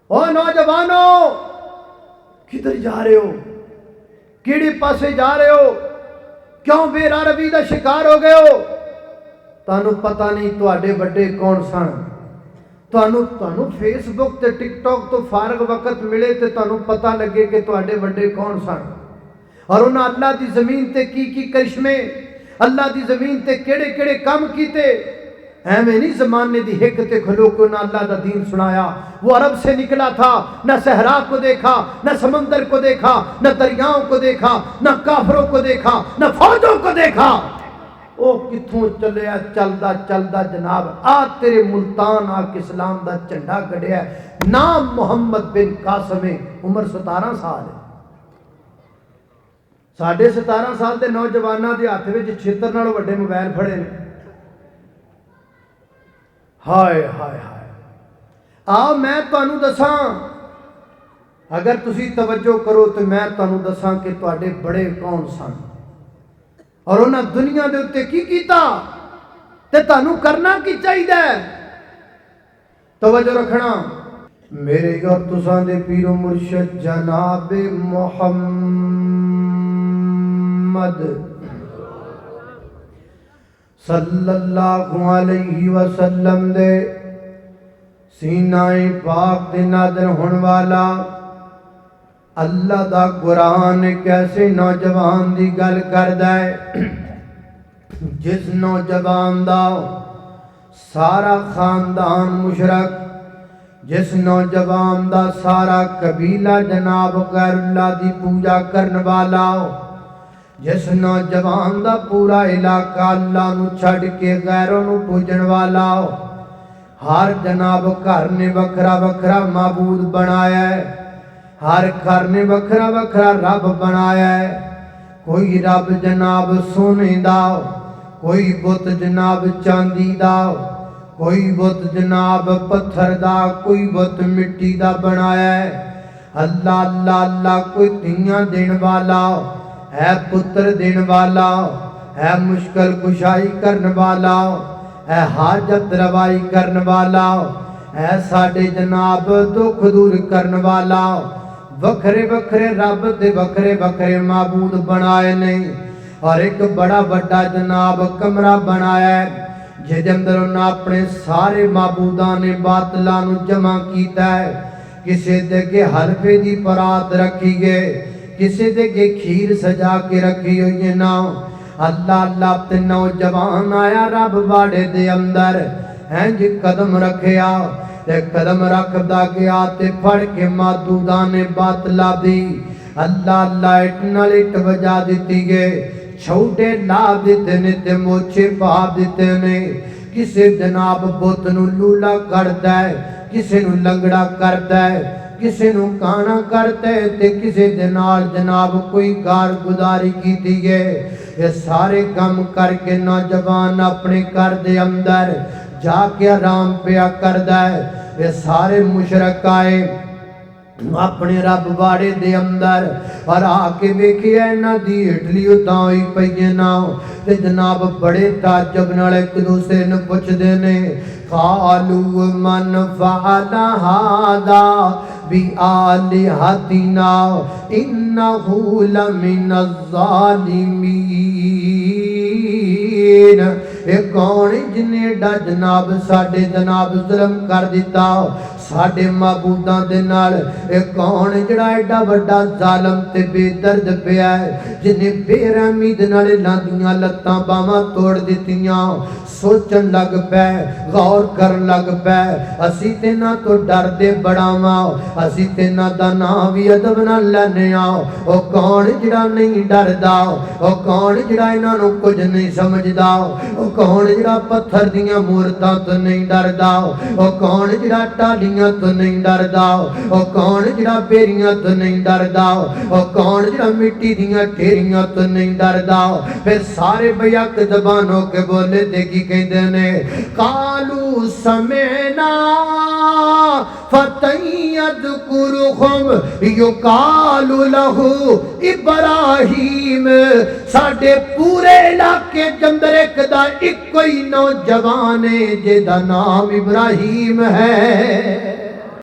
او نوجوانوں کدھر جا رہے ہو؟ کیڑے پاسے جا رہے ہو؟ کیوں بے روی دا شکار ہو گئے ہو؟ تانوں پتہ نہیں تواڈے بڑے کون سن؟ تانوں فیس بک تے ٹک ٹاک تو فارغ وقت ملے تے تانوں پتہ لگے کہ تواڈے بڑے کون سن، اور انہاں اللہ دی زمین تے کی کرشمے، اللہ دی زمین تے کیڑے کیڑے کام کیتے۔ ایویں نہیں زمانے دی ہک تے کھلو کے انہاں اللہ دا دین سنایا۔ وہ عرب سے نکلا تھا، نہ صحرا کو دیکھا، نہ سمندر کو دیکھا، نہ دریاؤں کو دیکھا، نہ کافروں کو دیکھا، نہ فوجوں کو دیکھا۔ او کتھوں چلیا چلدا چلدا جناب آ تیرے ملتان آ کے اسلام دا جھنڈا گڑیا ہے۔ نام محمد بن قاسم، عمر 17 سال ہے۔ 17.5 سال دے نوجواناں دے ہاتھ وچ چھتر نال وڈے موبائل پھڑے نے۔ ہائے ہائے ہائے، آؤ میں تانوں دساں، اگر تسی توجہ کرو تو میں تانوں دساں کہ تواڈے بڑے کون سن، اور انہاں دنیا دے اتے کی کیتا تے تانوں کرنا کی چاہیے۔ توجہ رکھنا، میرے اور تساں دے پیر و مرشد جناب محمد صلی اللہ علیہ وسلم دے سینہ پاک دے نادر ہون والا اللہ دا قرآن کیسے نوجوان دی گل کردا ہے، جس نوجوان دا سارا خاندان مشرک، جس نوجوان دا سارا قبیلہ جناب غیر اللہ دی پوجا کرن والا، جس نوجوان دا پورا علاقہ اللہ نو چھڑ کے غیروں نو پوجن والا، ہر جناب گھر نے وکھرا وکھرا معبود بنایا ہے، ہر گھر نے وکھرا وکھرا رب بنایا ہے۔ کوئی رب جناب سونے دا، کوئی بت جناب چاندی دا، کوئی بت جناب پتھر دا، کوئی بت مٹی دا بنایا ہے۔ اللہ اللہ اللہ کوئی تیاں دین والا ہے، پتر دین والا ہے، مشکل کشائی کرن والا ہے، حاجت روائی کرن والا ہے، ساڈے جناب دکھ دور کرن والا۔ وکھرے وکھرے رب دے وکھرے وکھرے معبود بنائے نہیں، اور ایک بڑا بڑا جناب کمرہ بنایا ہے جے اندر انہاں اپنے سارے معبودان باطلاں نو جمع کیتا ہے۔ کسے دے کے حلفے دی پرات رکھی گئے، کسے دے کے کھیر سجا کے رکھی ہوئی ہے نا۔ اللہ اللہ تے نوجوان آیا رب باڑے دے اندر ہیں جی قدم رکھیا تے قدم رکھدا گیا تے پھڑ کے معبودان باطلا دی اللہ اللہ اٹ نال اٹ وجا دیتی گئے، چھوٹے لا دیتے نے تے موچے پا دیتے نے۔ کسے جناب بت نو لولا کردا ہے، کسے نو لنگڑا کردا ہے، کسے نو کانا کرتے تے کسے دنال جناب کوئی گار گداری کی دیئے۔ یہ سارے کام کر کے نوجوان اپنے کر دے اندر جا کے آرام پیا کردہ ہے۔ یہ سارے مشرک آئے اپنے رب باڑے دے اندر اور آکے بیکھے اینا دی اٹلی اتاؤں پہیے ناؤ تے جناب بڑے تعجب نال ایک دوسرے نے پوچھ دینے قالوا من فعل هذا بآلهتنا انه لمن الظالمین۔ ایک کون جنہیں ڈا جناب ساڑھے جناب ظلم کر دیتا ساڑھے معبوداں دے نال، ایک کون جڑا ایڈا بڑا ظالم تے بے درد پہ آئے جنہیں بے رحمی دے نال لاندیاں لتاں باما توڑ دیتیاں۔ سوچن لگ پہ غور کر لگ پہ اسی تینا تو ڈر دے بڑا ماں، اسی تینا دا ناوی ادب نہ لینے آؤ۔ او کون جڑا نہیں ڈر داؤ، او کون جڑا انہوں کچھ نہیں سمجھ داؤ، او کون جڑا پتھر دیاں مورتاں تو نہیں ڈر داؤ، او کون جڑا ٹالیاں تو نہیں ڈر داؤ، او کون جڑا بیریاں تو نہیں ڈر داؤ، او کون جڑا مٹی دیاں ٹھیریاں تو نہیں ڈر داؤ۔ پھر سارے بیاک زبانوں کے بولے دے کی کہیں دینے قالوا سمعنا فتى يذكرهم يقال له ابراہیم۔ ساڑھے پورے علاقے جندر ایک دا ایک کوئی نوجوان ہے جے دا نام ابراہیم ہے۔